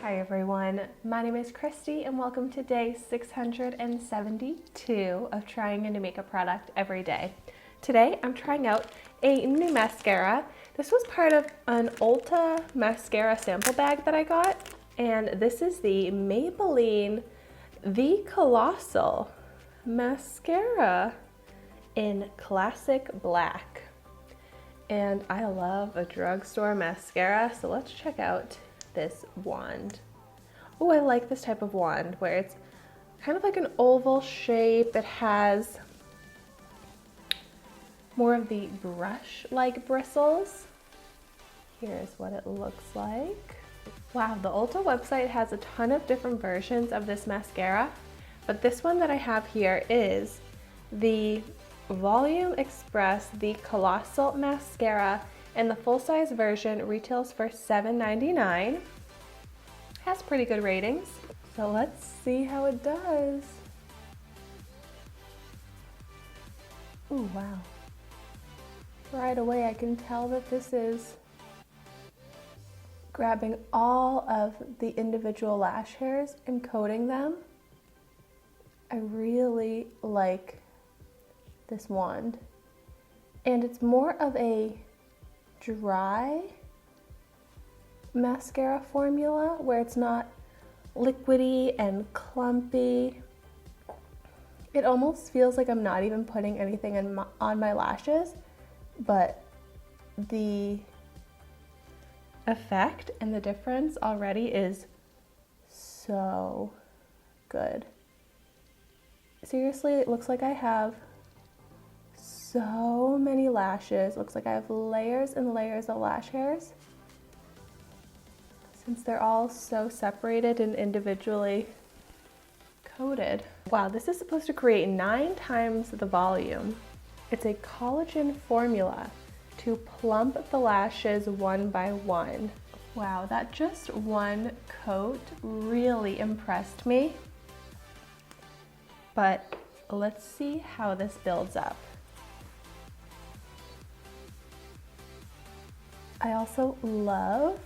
Hi everyone, my name is Christy and welcome to day 672 of trying a new makeup product every day. Today I'm trying out a new mascara. This was part of an Ulta mascara sample bag that I got, and this is the Maybelline Colossal Mascara in Classic Black. And I love a drugstore mascara, so let's check out this wand. Oh, I like this type of wand where it's kind of like an oval shape. It has more of the brush-like bristles. Here's what it looks like. Wow, the Ulta website has a ton of different versions of this mascara, but this one that I have here is the Volume Express, the Colossal Mascara, and the full-size version retails for $7.99. Has pretty good ratings, so let's see how it does. Ooh, wow. Right away I can tell that this is grabbing all of the individual lash hairs and coating them. I really like this wand, and it's more of a dry mascara formula where it's not liquidy and clumpy. It almost feels like I'm not even putting anything on my lashes, but the effect and the difference already is so good. Seriously, it looks like I have so many lashes. Looks like I have layers and layers of lash hairs, since they're all so separated and individually coated. Wow, this is supposed to create 9 times the volume. It's a collagen formula to plump the lashes one by one. Wow, that just one coat really impressed me. But let's see how this builds up. I also love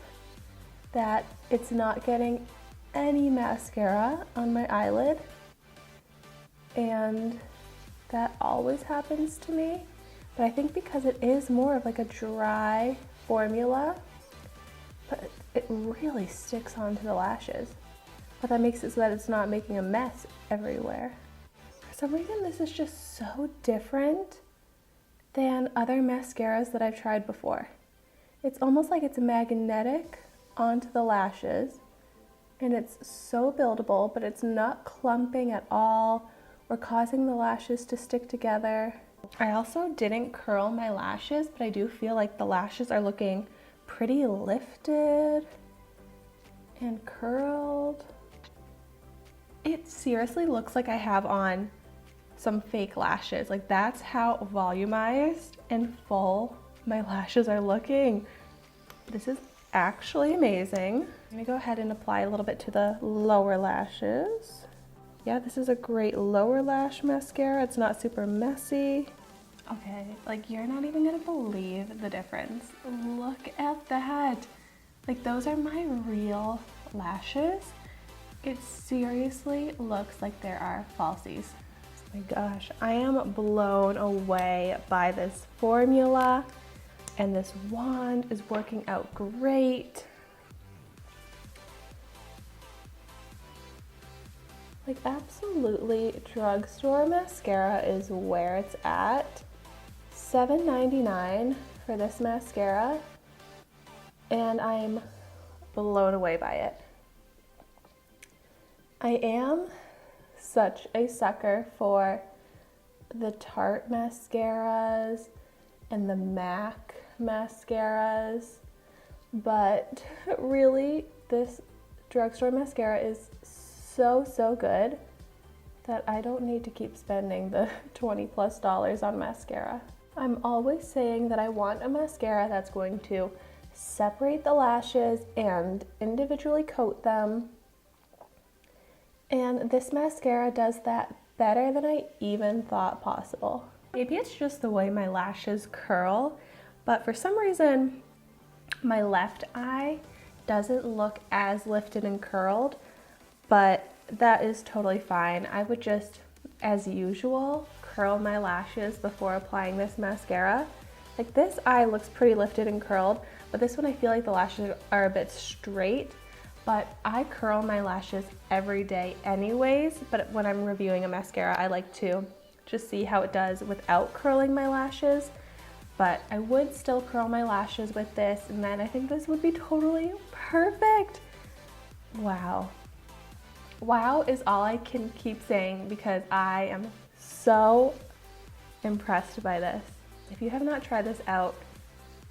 that it's not getting any mascara on my eyelid, and that always happens to me. But I think because it is more of like a dry formula, but it really sticks onto the lashes. But that makes it so that it's not making a mess everywhere. For some reason, this is just so different than other mascaras that I've tried before. It's almost like it's magnetic onto the lashes, and it's so buildable, but it's not clumping at all or causing the lashes to stick together. I also didn't curl my lashes, but I do feel like the lashes are looking pretty lifted and curled. It seriously looks like I have on some fake lashes. Like, that's how volumized and full my lashes are looking. This is actually amazing. I'm gonna go ahead and apply a little bit to the lower lashes. Yeah, this is a great lower lash mascara. It's not super messy. Okay, like, you're not even gonna believe the difference. Look at that. Like, those are my real lashes. It seriously looks like there are falsies. Oh my gosh, I am blown away by this formula, and this wand is working out great. Like, absolutely, drugstore mascara is where it's at. $7.99 for this mascara, and I'm blown away by it. I am such a sucker for the Tarte mascaras and the MAC mascaras, but really this drugstore mascara is so good that I don't need to keep spending the $20+ on mascara. I'm always saying that I want a mascara that's going to separate the lashes and individually coat them, and this mascara does that better than I even thought possible. Maybe it's just the way my lashes curl, but for some reason my left eye doesn't look as lifted and curled, but that is totally fine. I would just, as usual, curl my lashes before applying this mascara. Like this eye looks pretty lifted and curled, but this one I feel like the lashes are a bit straight, but I curl my lashes every day anyways, but when I'm reviewing a mascara, I like to just see how it does without curling my lashes. But I would still curl my lashes with this, and then I think this would be totally perfect. Wow. Wow is all I can keep saying because I am so impressed by this. If you have not tried this out,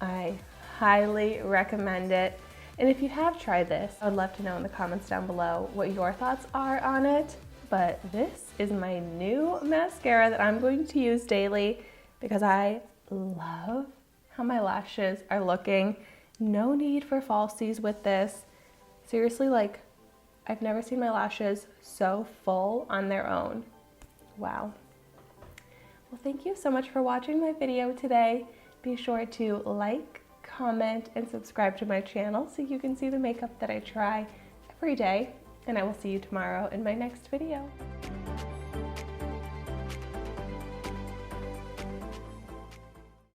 I highly recommend it. And if you have tried this, I would love to know in the comments down below what your thoughts are on it. But this is my new mascara that I'm going to use daily because I love how my lashes are looking. No need for falsies with this. Seriously, like, I've never seen my lashes so full on their own. Wow. Well, thank you so much for watching my video today. Be sure to like, comment, and subscribe to my channel so you can see the makeup that I try every day. And I will see you tomorrow in my next video.